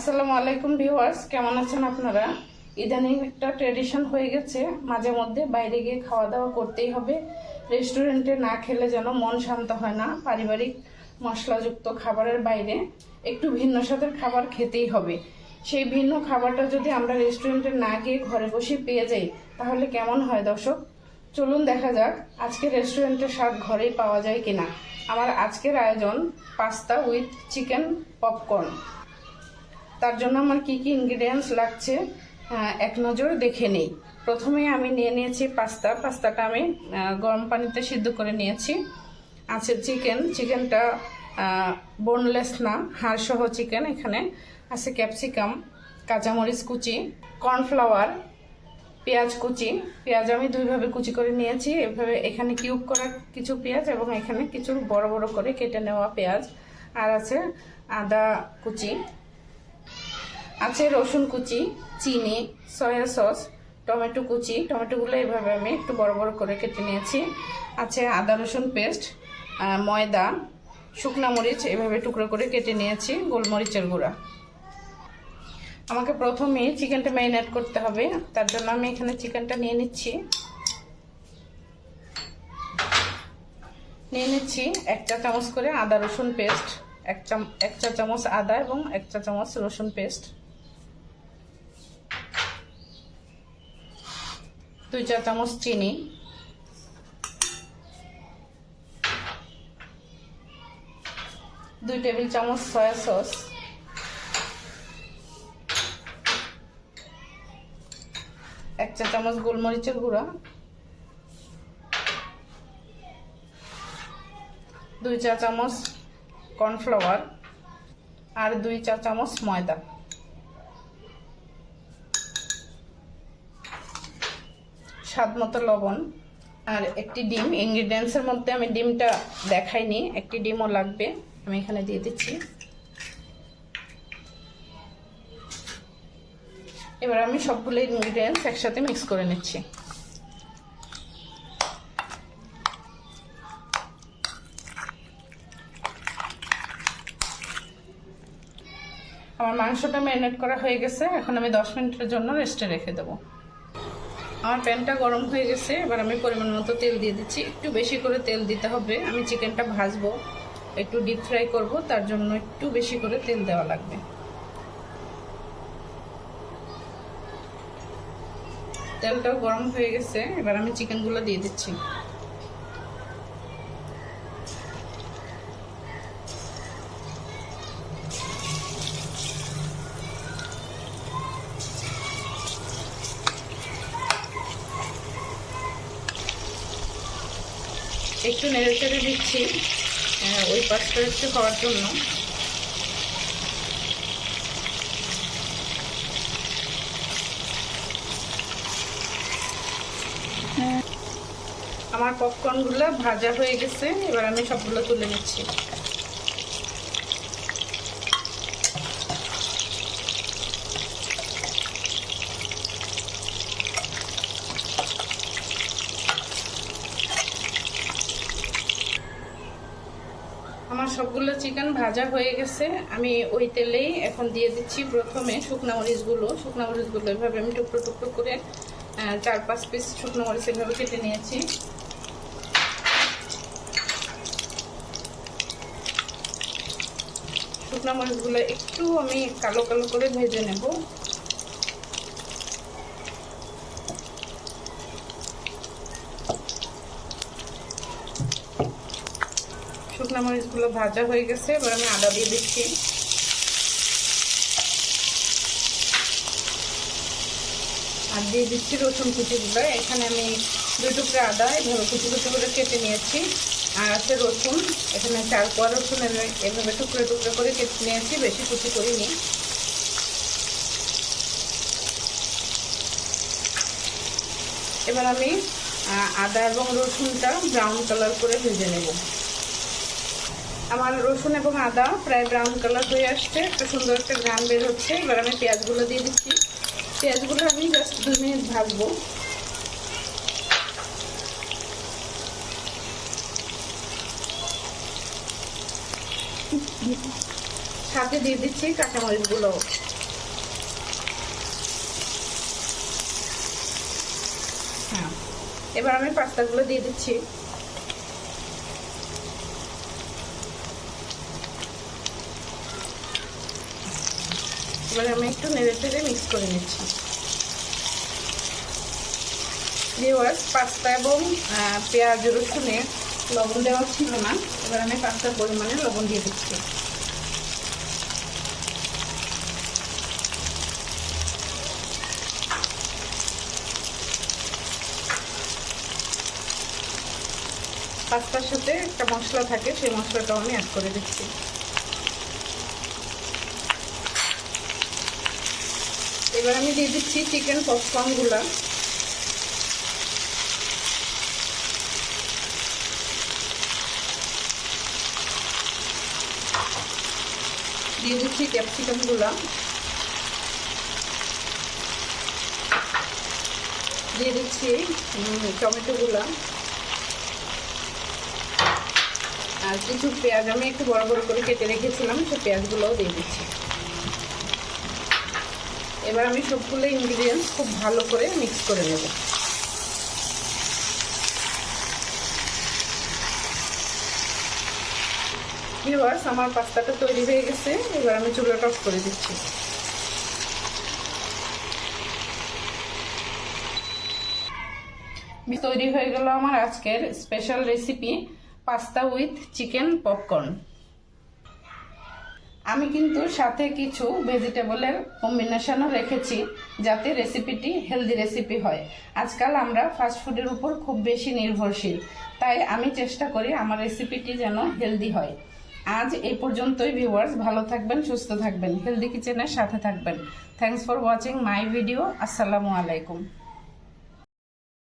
আসসালামু আলাইকুম ভিউয়ার্স, কেমন আছেন আপনারা? ইদানিং একটা ট্রেডিশন হয়ে গেছে, মাঝে মধ্যে বাইরে গিয়ে খাওয়া দাওয়া করতেই হবে। রেস্টুরেন্টে না খেলে যেন মন শান্ত হয় না। পারিবারিক মশলাযুক্ত খাবারের বাইরে একটু ভিন্ন স্বাদের খাবার খেতেই হবে। সেই ভিন্ন খাবারটা যদি আমরা রেস্টুরেন্টে না গিয়ে ঘরে বসে পেয়ে যাই তাহলে কেমন হয় দর্শক? চলুন দেখা যাক আজকে রেস্টুরেন্টের স্বাদ ঘরেই পাওয়া যায় কিনা। আমার আজকের আয়োজন পাস্তা উইথ চিকেন পপকর্ন। তার জন্য আমার কি কি ইনগ্রেডিয়েন্টস লাগছে এক নজর দেখে নেই। প্রথমে আমি নিয়ে নিয়েছি পাস্তাটা আমি গরম পানিতে সিদ্ধ করে নিয়েছি। আছে চিকেনটা বোনলেস না, হাড়সহ চিকেন। এখানে আছে ক্যাপসিকাম, কাঁচামরিচ কুচি, কর্নফ্লাওয়ার, পেঁয়াজ কুচি। পেঁয়াজ আমি দুইভাবে কুচি করে নিয়েছি, এভাবে এখানে কিউব করা কিছু পেঁয়াজ এবং এখানে কিছু বড় বড় করে কেটে নেওয়া পেঁয়াজ। আর আছে আদা কুচি, আছে রসুন কুচি, চিনি, সয়া সস, টমেটো কুচি। টমেটোগুলো এভাবে আমি একটু বড় বড় করে কেটে নিয়েছি। আছে আদা রসুন পেস্ট, ময়দা, শুকনা মরিচ এভাবে টুকরো করে কেটে নিয়েছি, গোলমরিচের গুঁড়া। আমাকে প্রথমে চিকেনটা ম্যারিনেট করতে হবে, তার জন্য আমি এখানে চিকেনটা নিয়ে নিচ্ছি। এক চা চামচ করে আদা রসুন পেস্ট, এক চা চামচ আদা এবং এক চা চামচ রসুন পেস্ট, 2 চা চামচ চিনি, 2 টেবিল চামচ সয়া সস, 1 চা চামচ গোলমরিচের গুঁড়া, 2 চা চামচ কর্নফ্লাওয়ার আর 2 চা চামচ ময়দা। স্বাদ মতো লবণ আর একটি ডিম। ইনগ্রিডিয়েন্টসের মধ্যে আমি ডিমটা দেখাইনি, একটি ডিমও লাগবে, আমি এখানে দিয়ে দিচ্ছি। এবার আমি সবগুলো ইনগ্রিডিয়েন্টস একসাথে মিক্স করে নিচ্ছি। আমার মাংসটা ম্যারিনেট করা হয়ে গেছে, এখন আমি 10 মিনিটের জন্য রেস্টে রেখে দেবো। আমার প্যানটা গরম হয়ে গেছে, এবার আমি পরিমাণ মতো তেল দিয়ে দিচ্ছি। একটু বেশি করে তেল দিতে হবে, আমি চিকেনটা ভাজবো, একটু ডিপ ফ্রাই করব, তার জন্য একটু বেশি করে তেল দেওয়া লাগবে। তেলটাও গরম হয়ে গেছে, এবার আমি চিকেনগুলো দিয়ে দিচ্ছি। একটু নেড়ে চেড়ে দিচ্ছি ওই পাশটা একটু হওয়ার জন্য। আমার পপকর্নগুলো ভাজা হয়ে গেছে, এবার আমি সবগুলো তুলে নিচ্ছি। আমার সবগুলো চিকেন ভাজা হয়ে গেছে, আমি ওই তেলেই এখন দিয়ে দিচ্ছি প্রথমে শুকনা মরিচগুলো এভাবে আমি টুকরো টুকরো করে 4-5 পিস শুকনো মরিচ এভাবে কেটে নিয়েছি। শুকনো মরিচগুলো একটু আমি কালো কালো করে ভেজে নেব। শুকনো মরিচগুলো ভাজা হয়ে গেছে, এবার আমি আদা দিয়ে দিচ্ছি। আর দিয়ে দিচ্ছি রসুন কুচিগুলো। এখানে আমি 2 টুকরা আদা এভাবে কুচি কুচি করে কেটে নিয়েছি। আর আছে রসুন, এখানে 4 কোয়া রসুন এভাবে টুকরো টুকরো করে কেটে নিয়েছি, বেশি কুচি করিনি। এবার আমি আদা এবং রসুনটা ব্রাউন কালার করে ভেজে নেব। আমার রসুন এবং আদা প্রায় ব্রাউন কালার হয়ে আসছে, একটা সুন্দর একটা ঘ্রাণ বের হচ্ছে। এবার আমি পেঁয়াজগুলো দিয়ে দিচ্ছি। পেঁয়াজগুলো আমি জাস্ট 2 মিনিট ভাজবো। সাথে দিয়ে দিচ্ছি কাঁচামরিচগুলো। এবার আমি পাস্তাগুলো দিয়ে দিচ্ছি। এবার আমি একটু নেড়ে চেড়ে মিক্স করে নিচ্ছি। ভিউয়ার্স, পাস্তা এবং পেঁয়াজ রসুনে লবণ দেওয়া ছিল না, এবার আমি পাস্তার পরিমাণে লবণ দিয়ে দিচ্ছি। পাস্তার সাথে একটা মশলা থাকে, সেই মশলাটাও আমি অ্যাড করে দিচ্ছি। এবার আমি দিয়ে দিচ্ছি চিকেন পপকর্নগুলো। দিয়ে দিচ্ছি ক্যাপসিকামগুলো, দিয়ে দিচ্ছি টমেটোগুলো, আর কিছু পেঁয়াজ আমি একটু বড় বড় করে কেটে রেখেছিলাম, সেই পেঁয়াজগুলোও দিয়ে দিচ্ছি। এবার আমি সবগুলো ইনগ্রিডিয়েন্টস খুব ভালো করে মিক্স করে নেব। ভিউয়ার্স, আমার পাস্তাটা তৈরি হয়ে গেছে, এবার আমি চুলাটা অফ করে দিচ্ছি। তৈরি হয়ে গেল আমার আজকের special recipe pasta with chicken popcorn. আমি কিন্তু সাথে কিছু ভেজিটেবলের কম্বিনেশনও রেখেছি যাতে রেসিপিটি হেলদি রেসিপি হয়। আজকাল আমরা ফাস্টফুডের উপর খুব বেশি নির্ভরশীল, তাই আমি চেষ্টা করি আমার রেসিপিটি যেন হেলদি হয়। আজ এই পর্যন্তই ভিউয়ার্স, ভালো থাকবেন, সুস্থ থাকবেন, হেলদি কিচেনের সাথে থাকবেন। Thanks for watching my video. আসসালামু আলাইকুম।